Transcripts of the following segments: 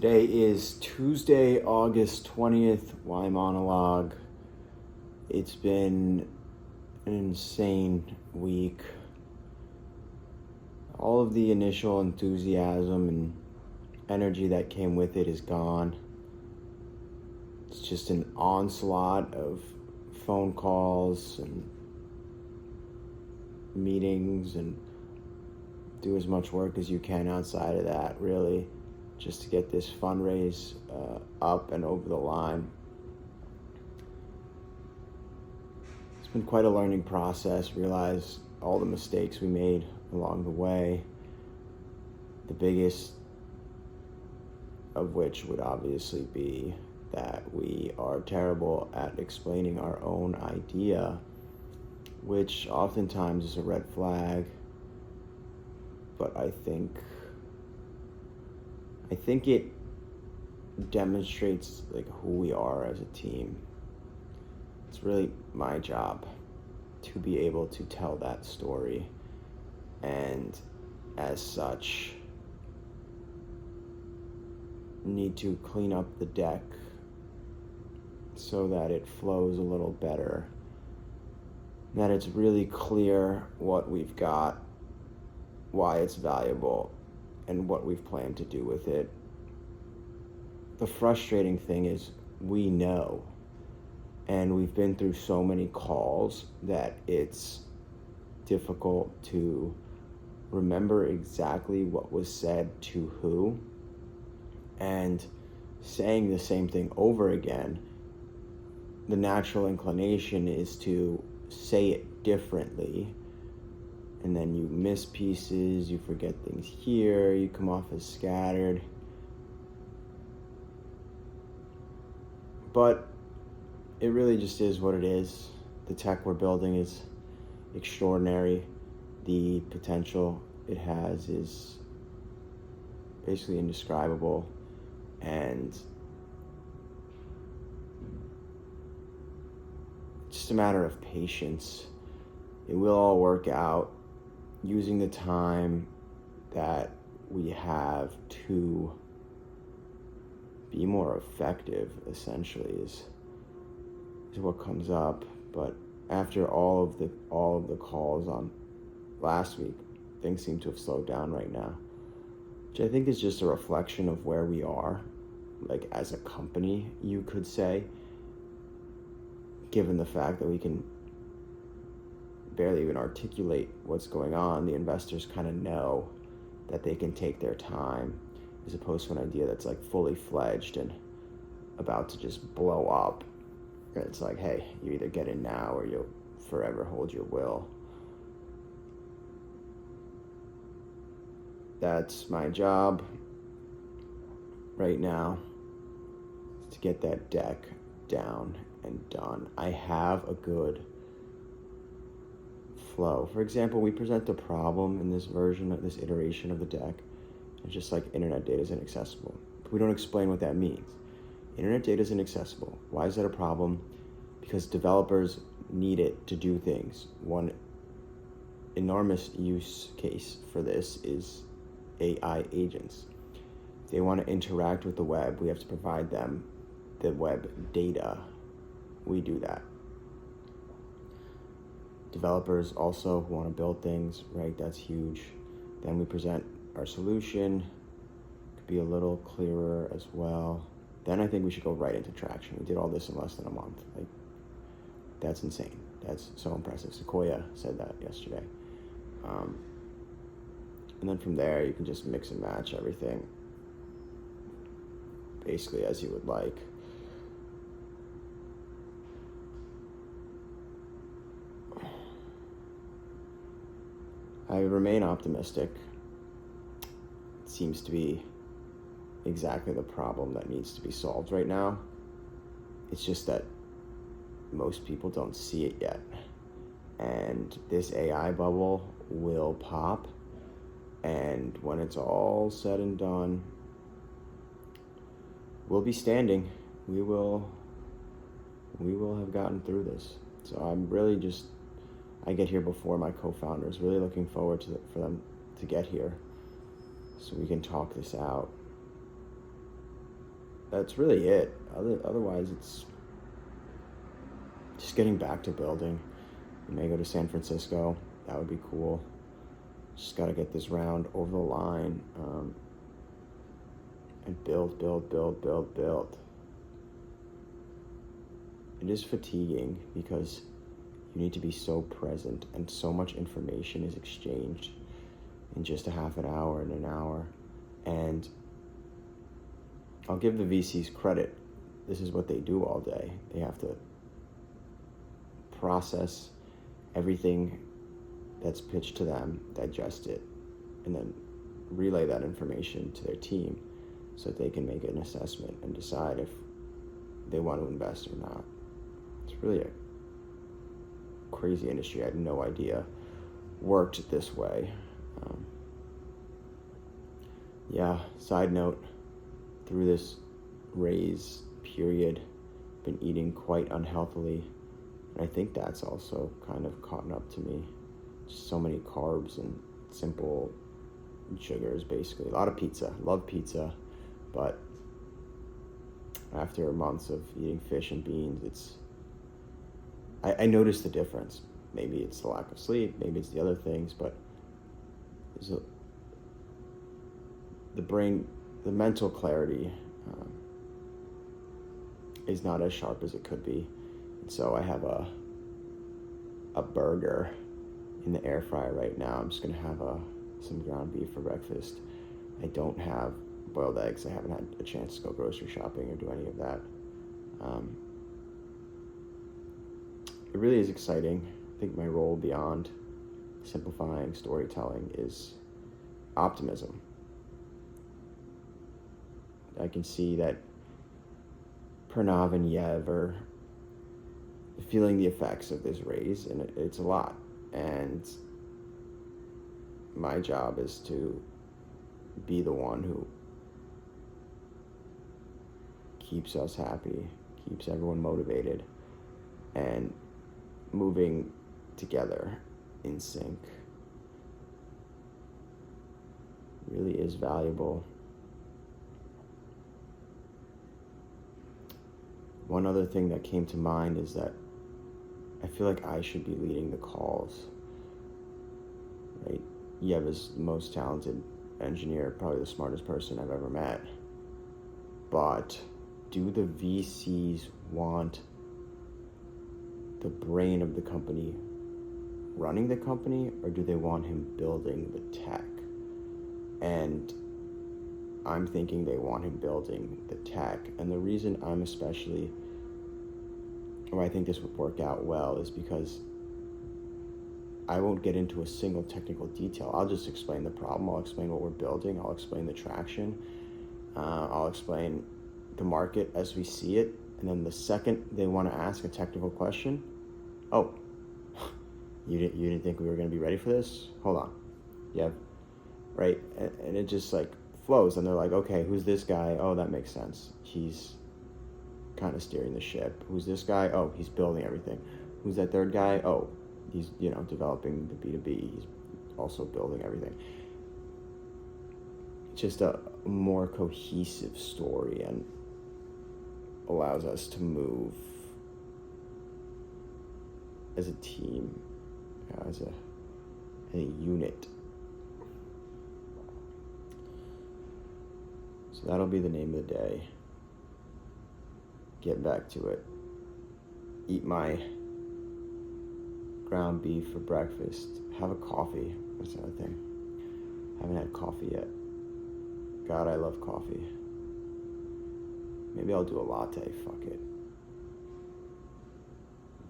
Today is Tuesday, August 20th. Why monologue? It's been an insane week. All of the initial enthusiasm and energy that came with it is gone. It's just an onslaught of phone calls and meetings, and do as much work as you can outside of that, really, just to get this fundraise up and over the line. It's been quite a learning process. Realize all the mistakes we made along the way, the biggest of which would obviously be that we are terrible at explaining our own idea, which oftentimes is a red flag. But I think it demonstrates who we are as a team. It's really my job to be able to tell that story, and as such need to clean up the deck so that it flows a little better, that it's really clear what we've got, why it's valuable, and what we've planned to do with it. The frustrating thing is we know, and we've been through so many calls that it's difficult to remember exactly what was said to who, and saying the same thing over again, the natural inclination is to say it differently, and then you miss pieces, you forget things here, you come off as scattered. But it really just is what it is. The tech we're building is extraordinary. The potential it has is basically indescribable, and it's just a matter of patience. It will all work out. Using the time that we have to be more effective, essentially, is what comes up. But after all of the calls on last week, things seem to have slowed down right now, which I think is just a reflection of where we are, as a company, you could say, given the fact that we can barely even articulate what's going on. The investors kind of know that they can take their time, as opposed to an idea that's fully fledged and about to just blow up. And it's hey, you either get in now or you'll forever hold your will. That's my job right now, to get that deck down and done. I have a good flow. For example, we present a problem in this version of this iteration of the deck. It's just internet data is inaccessible. But we don't explain what that means. Internet data is inaccessible. Why is that a problem? Because developers need it to do things. One enormous use case for this is AI agents. If they want to interact with the web, we have to provide them the web data. We do that. Developers also want to build things, right? That's huge. Then we present our solution. Could be a little clearer as well. Then I think we should go right into traction. We did all this in less than a month. That's insane. That's so impressive. Sequoia said that yesterday. And then from there, you can just mix and match everything basically as you would like. I remain optimistic. It seems to be exactly the problem that needs to be solved right now. It's just that most people don't see it yet. And this AI bubble will pop. And when it's all said and done, we'll be standing. We will have gotten through this. So I'm really I get here before my co-founders. Really looking forward for them to get here so we can talk this out. that's really it. Otherwise, it's just getting back to building. We may go to San Francisco. That would be cool. Just got to get this round over the line, and build. It is fatiguing because you need to be so present and so much information is exchanged in just a half an hour and an hour. And I'll give the VCs credit. This is what they do all day. They have to process everything that's pitched to them, digest it, and then relay that information to their team so that they can make an assessment and decide if they want to invest or not. It's really a crazy industry. I had no idea worked this way. Side note, through this raise period, been eating quite unhealthily. And I think that's also kind of caught up to me. Just so many carbs and simple sugars, basically. A lot of pizza. Love pizza. But after months of eating fish and beans, I noticed the difference. Maybe it's the lack of sleep, maybe it's the other things, but the brain, the mental clarity is not as sharp as it could be. And so I have a burger in the air fryer right now. I'm just gonna have some ground beef for breakfast. I don't have boiled eggs. I haven't had a chance to go grocery shopping or do any of that. It really is exciting. I think my role beyond simplifying storytelling is optimism. I can see that Pranav and Yev are feeling the effects of this raise, and it's a lot. And my job is to be the one who keeps us happy, keeps everyone motivated, and moving together in sync. Really is valuable. One other thing that came to mind is that I feel like I should be leading the calls, right? Yev is the most talented engineer, probably the smartest person I've ever met. But do the VCs want the brain of the company running the company, or do they want him building the tech? And I'm thinking they want him building the tech. And the reason I think this would work out well is because I won't get into a single technical detail. I'll just explain the problem. I'll explain what we're building. I'll explain the traction. I'll explain the market as we see it. And then the second they want to ask a technical question, oh, you didn't think we were going to be ready for this? Hold on. Yeah. Right? And it just like flows. And they're like, okay, who's this guy? Oh, that makes sense. He's kind of steering the ship. Who's this guy? Oh, he's building everything. Who's that third guy? Oh, he's, developing the B2B. He's also building everything. Just a more cohesive story and allows us to move as a team, as a unit. So that'll be the name of the day. Get back to it. Eat my ground beef for breakfast. Have a coffee. That's another thing. Haven't had coffee yet. God, I love coffee. Maybe I'll do a latte. Fuck it.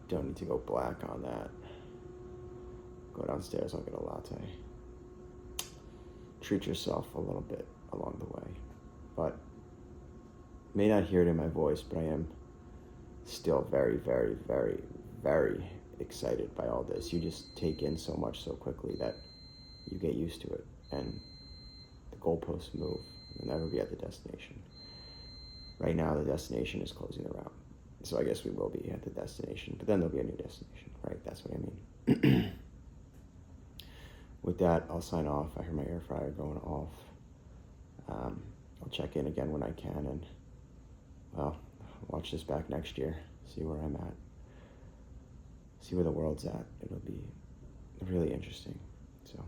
Don't need to go black on that. Go downstairs, I'll get a latte. Treat yourself a little bit along the way. But may not hear it in my voice, but I am still very, very, very, very excited by all this. You just take in so much so quickly that you get used to it, and the goalposts move. You'll never be at the destination. Right now, the destination is closing the route. So I guess we will be at the destination, but then there'll be a new destination, right? That's what I mean. With that, I'll sign off. I hear my air fryer going off. I'll check in again when I can, and well, watch this back next year, see where I'm at, see where the world's at. It'll be really interesting. So